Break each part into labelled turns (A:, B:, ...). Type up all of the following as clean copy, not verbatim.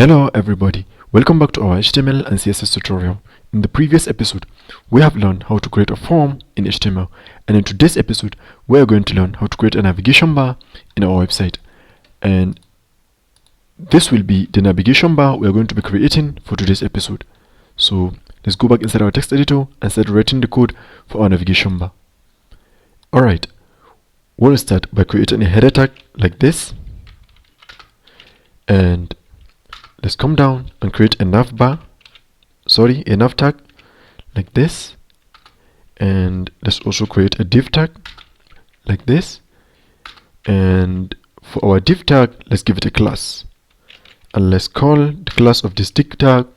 A: Hello everybody, welcome back to our HTML and CSS tutorial. In the previous episode, we have learned how to create a form in HTML, and in today's episode, we are going to learn how to create a navigation bar in our website. And this will be the navigation bar we are going to be creating for today's episode. So let's go back inside our text editor and start writing the code for our navigation bar. Alright, we'll start by creating a header tag like this, and let's come down and create a nav tag like this, and let's also create a div tag like this. And for our div tag, let's give it a class, and let's call the class of this div tag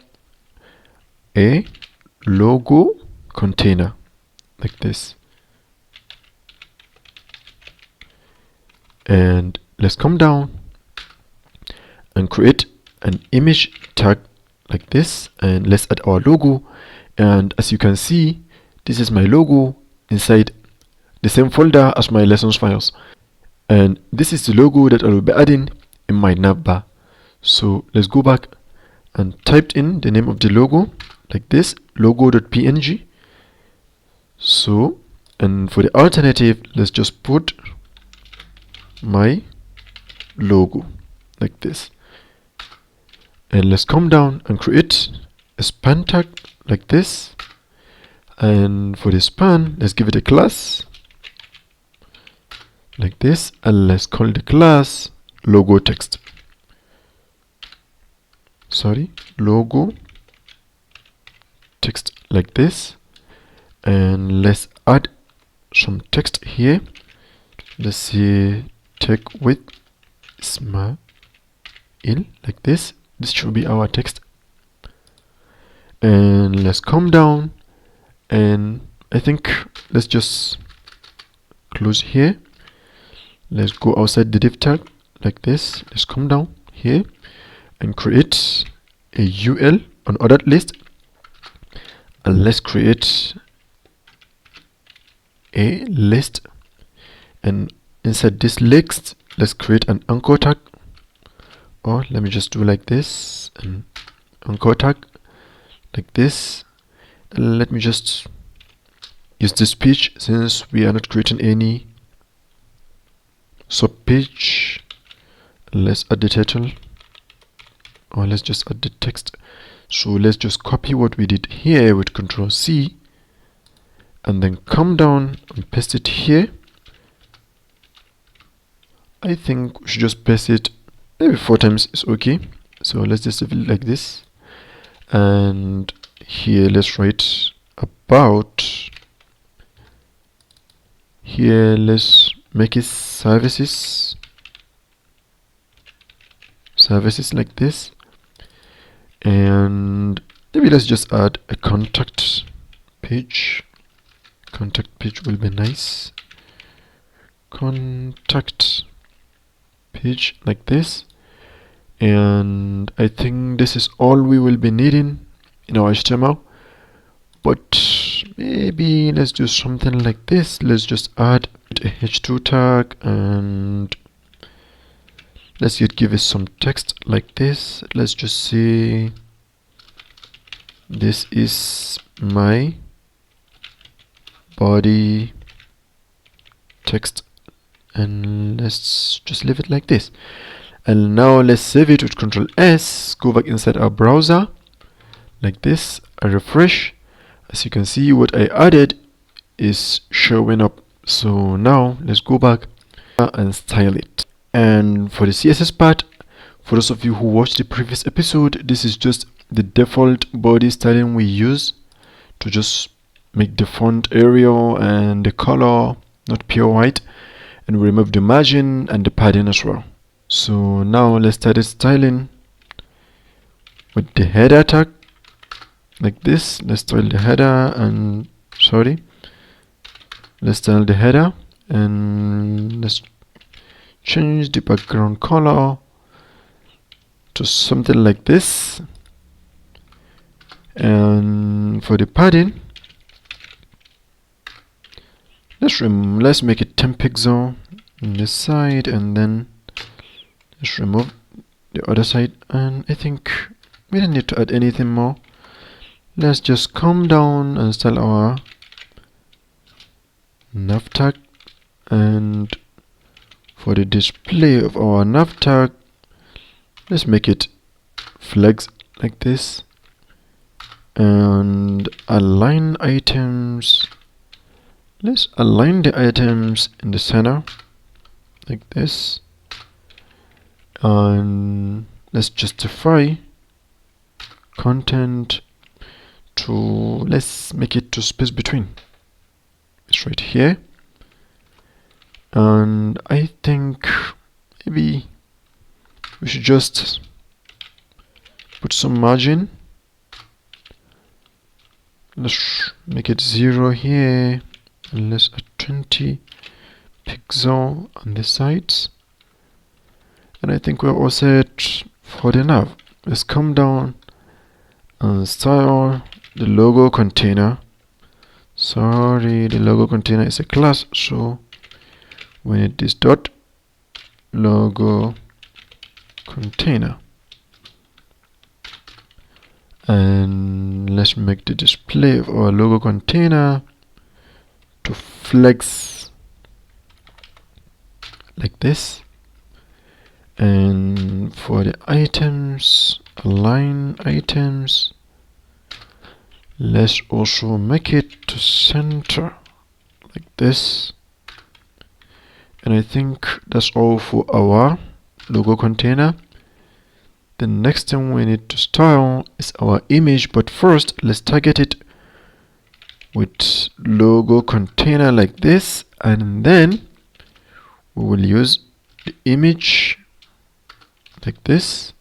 A: a logo container like this. And let's come down and create an image tag like this, and let's add our logo. And as you can see, this is my logo inside the same folder as my lessons files, and this is the logo that I will be adding in my nav bar. So let's go back and type in the name of the logo like this, logo.png. So, and for the alternative, let's just put my logo like this. And let's come down and create a span tag like this. And for the span, let's give it a class like this, and let's call the class logo text. Logo text like this. And let's add some text here. Let's see, tag with Ismaeel like this. This should be our text. And let's come down, and I think let's just close here. Let's go outside the div tag like this. Let's come down here and create a UL on ordered list, and let's create a list. And inside this list, let's create an anchor tag. Or let me just do like this, and anchor tag like this. And let me just use this page since we are not creating any sub page. Let's add the title, or let's just add the text. So let's just copy what we did here with Ctrl C, and then come down and paste it here. I think we should just paste it maybe 4 times is okay. So let's just leave it like this, and here let's write about. Here let's make it services like this, and maybe let's just add a contact page. Contact page will be nice. Contact page like this. And I think this is all we will be needing in our HTML, but maybe let's do something like this. Let's just add a h2 tag, and let's give it some text like this. Let's just say this is my body text, and let's just leave it like this. And now let's save it with Ctrl S, go back inside our browser like this, I refresh. As you can see, what I added is showing up. So now let's go back and style it. And for the CSS part, for those of you who watched the previous episode, this is just the default body styling we use to just make the font Arial and the color not pure white, and we remove the margin and the padding as well. So now let's start styling with the header tag like this. Let's style the header, and let's style the header, and let's change the background color to something like this. And for the padding, let's make it 10 pixel on this side, and then let's remove the other side, and I think we don't need to add anything more. Let's just come down and style our nav tag, and for the display of our nav tag, let's make it flags like this, and align items. Let's align the items in the center like this, and let's justify content to, let's make it to space between. It's right here, and I think maybe we should just put some margin. Let's make it 0 here, and let's add 20 pixel on the sides, and I think we're all set for the nav. Let's come down and style the logo container. Sorry, the logo container is a class, so we need this dot logo container, and let's make the display of our logo container to flex like this, and for the items, align items, let's also make it to center like this, and I think that's all for our logo container. The next thing we need to style is our image, but first let's target it with logo container like this, and then we will use the image like this.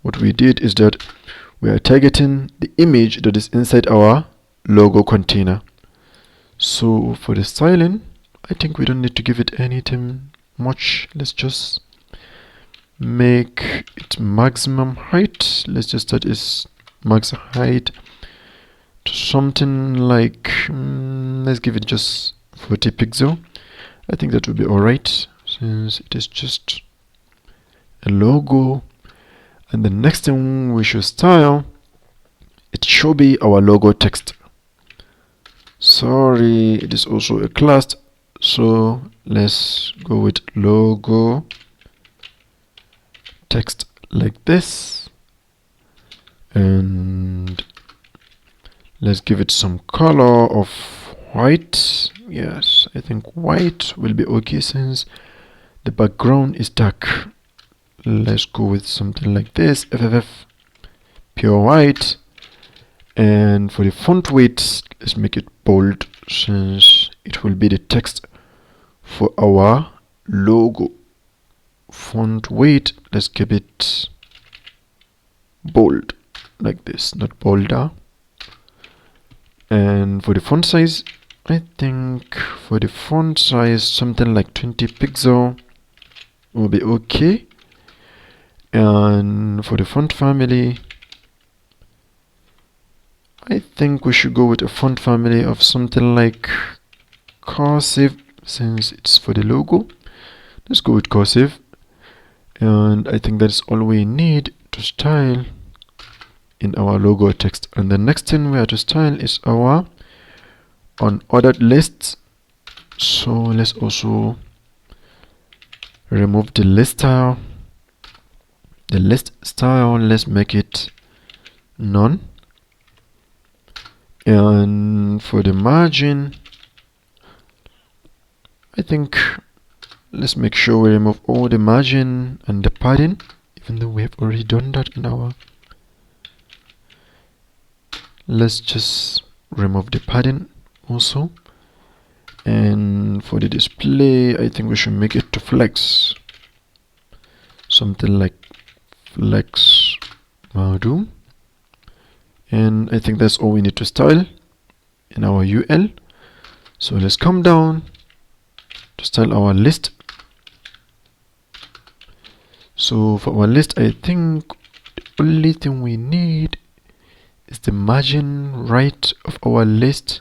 A: What we did is that we are targeting the image that is inside our logo container. So for the styling, I think we don't need to give it anything much. Let's just make it maximum height. Let's just set its max height to something like, let's give it just 40 pixel. I think that would be alright, since it is just a logo. And the next thing we should style, it should be our logo text. Sorry, it is also a class, so let's go with logo text like this, and let's give it some color of white. Yes, I think white will be okay since the background is dark. Let's go with something like this, FFF pure white, and for the font weight, let's make it bold since it will be the text for our logo. Font weight, let's give it bold like this, not bolder. And for the font size, I think for the font size something like 20 pixel will be okay. And for the font family, I think we should go with a font family of something like cursive, since it's for the logo. Let's go with cursive, and I think that's all we need to style in our logo text. And the next thing we have to style is our unordered lists. So let's also remove the list style. The list style, let's make it none. And for the margin, I think let's make sure we remove all the margin and the padding, even though we have already done that in our. Let's just remove the padding also. And for the display, I think we should make it to flex, something like flex module. And I think that's all we need to style in our UL. So let's come down to style our list. So for our list, I think the only thing we need is the margin right of our list.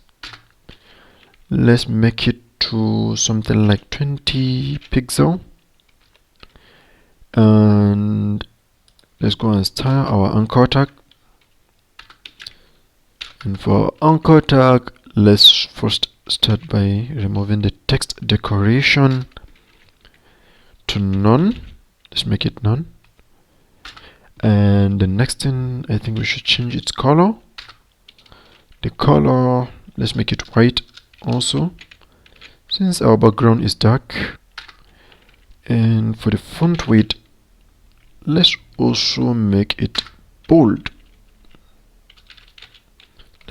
A: Let's make it to something like 20 pixel. And let's go and style our anchor tag. And for anchor tag, let's first start by removing the text decoration to none. Let's make it none. And the next thing, I think we should change its color. The color, let's make it white also, since our background is dark. And for the font weight, let's also make it bold,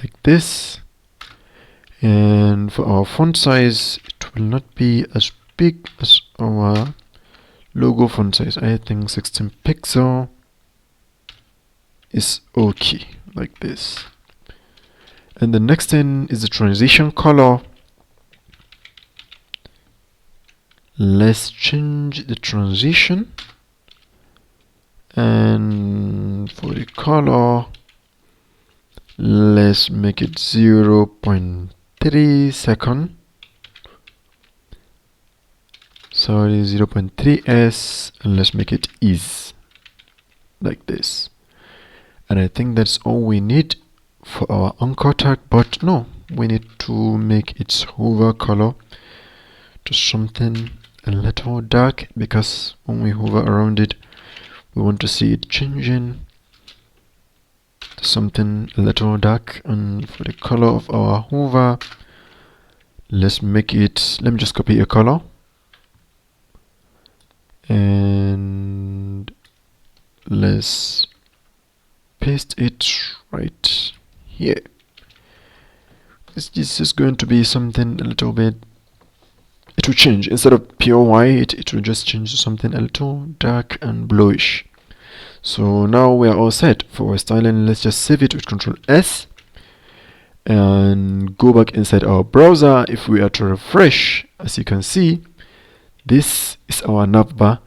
A: like this. And for our font size, it will not be as big as our logo font size. I think 16 pixel is okay, like this. And the next thing is the transition color. Let's change the transition, and for the color, let's make it 0.3 second. Sorry, 0.3s, and let's make it ease, like this. And I think that's all we need for our anchor tag, but no, we need to make its hover color to something a little dark, because when we hover around it, we want to see it changing to something a little dark. And for the color of our hover, let's make it, let me just copy a color and let's paste it right here. This is going to be something a little bit, it will change. Instead of pure white, it will just change to something a little dark and bluish. So now we are all set for our styling. Let's just save it with Ctrl S and go back inside our browser. If we are to refresh, as you can see, this is our navbar.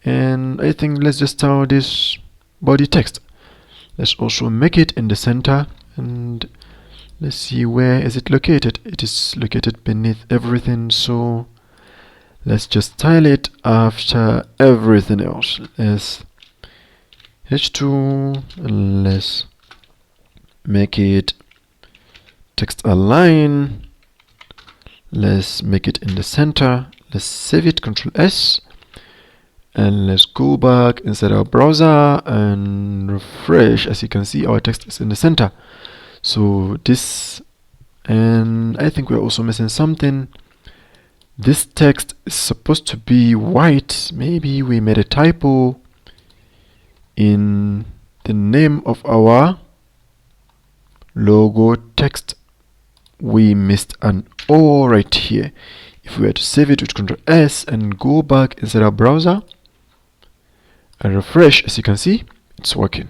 A: And I think let's just style this body text. Let's also make it in the center, and let's see, where is it located? It is located beneath everything, so let's just style it after everything else. Let's H2 and let's make it text align. Let's make it in the center. Let's save it, Ctrl S, and let's go back inside our browser and refresh. As you can see, our text is in the center. So this, and I think we're also missing something. This text is supposed to be white. Maybe we made a typo in the name of our logo text. We missed an O right here. If we were to save it with Ctrl S and go back inside our browser and refresh, as you can see, it's working.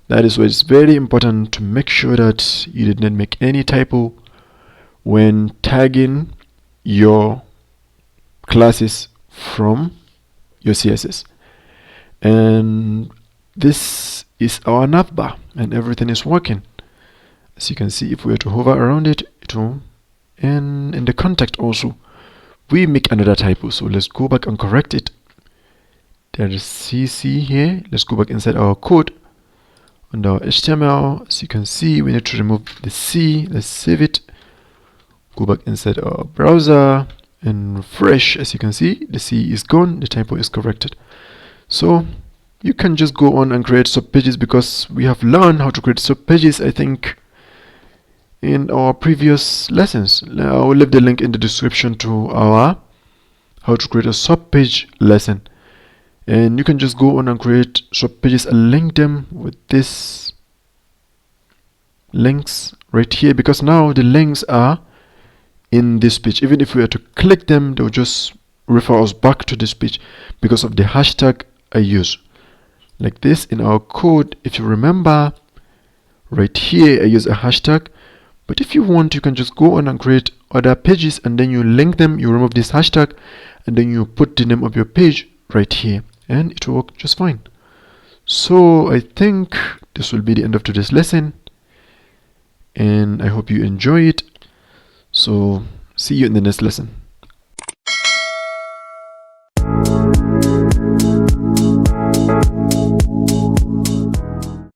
A: That is why it's very important to make sure that you did not make any typo when tagging your classes from your CSS. And this is our navbar, and everything is working. As you can see, if we were to hover around it, it will. And in the contact also, we make another typo. So let's go back and correct it. There is CC here. Let's go back inside our code. Under our HTML, as you can see, we need to remove the C. Let's save it. Go back inside our browser and refresh. As you can see, the C is gone, the typo is corrected. So you can just go on and create sub pages, because we have learned how to create sub pages, I think, in our previous lessons. I will leave the link in the description to our how to create a sub page lesson. And you can just go on and create sub pages and link them with this links right here, because now the links are in this page. Even if we were to click them, they'll just refer us back to this page because of the hashtag I use. Like this in our code, if you remember, right here I use a hashtag. But if you want, you can just go on and create other pages, and then you link them, you remove this hashtag, and then you put the name of your page right here, and it will work just fine. So I think this will be the end of today's lesson, and I hope you enjoy it. So see you in the next lesson.